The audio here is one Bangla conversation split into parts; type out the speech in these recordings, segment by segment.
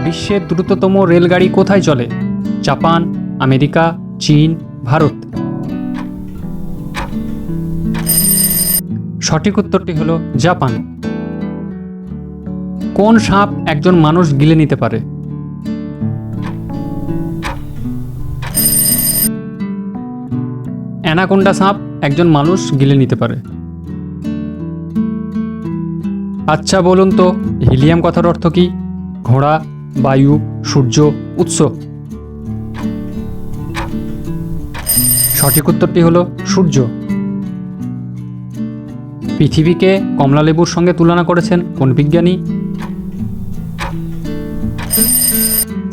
বিশ্বের দ্রুততম রেলগাড়ি কোথায় চলে? জাপান, আমেরিকা, চীন, ভারত। সঠিক উত্তরটি হলো জাপান। কোন সাপ একজন মানুষ গিলে নিতে পারে? অ্যানাকোন্ডা সাপ একজন মানুষ গিলে নিতে পারে। আচ্ছা বলুন তো, হিলিয়াম কথার অর্থ কি? ঘোড়া, বায়ু, সূর্য, উৎস। সঠিক উত্তরটি হলো সূর্য। পৃথিবীকে কমলালেবুর সঙ্গে তুলনা করেছেন কোন বিজ্ঞানী?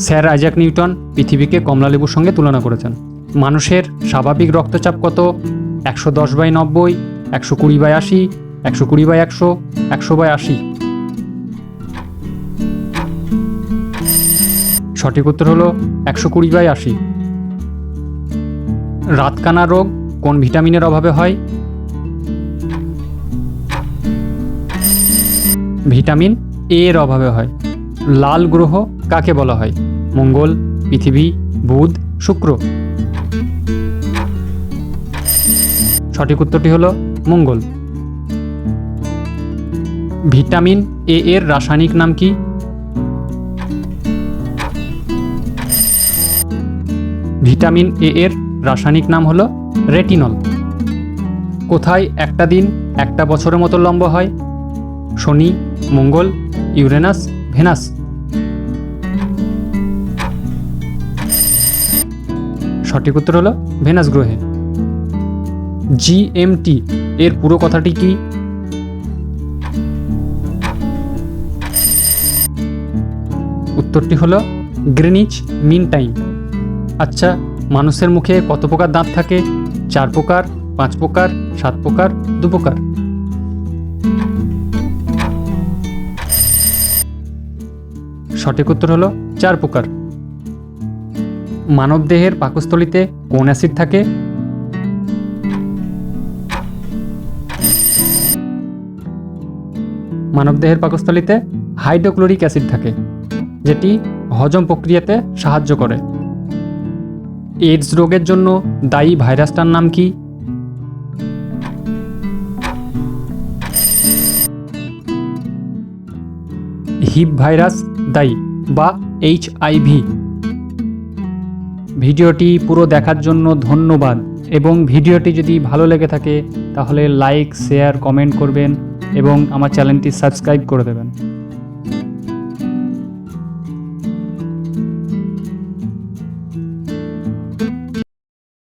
স্যার আইজ্যাক নিউটন পৃথিবীকে কমলালেবুর সঙ্গে তুলনা করেছেন। মানুষের স্বাভাবিক রক্তচাপ কত? 110/90, 120/80, 120/100, 100/80। সঠিক উত্তর হলো 120/80। রাতকানা রোগ কোন ভিটামিনের অভাবে হয়? ভিটামিন এ এর অভাবে হয়। লাল গ্রহ কাকে বলা হয়? মঙ্গল, পৃথিবী, বুধ, শুক্র। সঠিক উত্তরটি হলো মঙ্গল। ভিটামিন এ এর রাসায়নিক নাম কি? ভিটামিন এ এর রাসায়নিক নাম হলো রেটিনল। কোথায় একটা দিন একটা বছরের মতো লম্বা হয়? শনি, মঙ্গল, ইউরেনাস, ভেনাস। সঠিক উত্তর হলো ভেনাস গ্রহে। জিএমটি এর পুরো কথাটি কি? উত্তরটি হলো গ্রিনিচ মিন টাইম। আচ্ছা, মানুষের মুখে কত প্রকার দাঁত থাকে? 4 প্রকার, 5 প্রকার, 7 প্রকার, 2 প্রকার। সঠিক উত্তর হলো 4 প্রকার। মানবদেহের পাকস্থলীতে কোন অ্যাসিড থাকে? মানবদেহের পাকস্থলীতে হাইড্রোক্লোরিক অ্যাসিড থাকে, যেটি হজম প্রক্রিয়াতে সাহায্য করে। এইডস রোগের জন্য দায়ী ভাইরাসটার নাম কি? হিপ ভাইরাস দায়ী বা HIV। ভিডিওটি পুরো দেখার জন্য ধন্যবাদ, এবং ভিডিওটি যদি ভালো লেগে থাকে তাহলে লাইক, শেয়ার, কমেন্ট করবেন এবং আমার চ্যানেলটি সাবস্ক্রাইব করে দেবেন।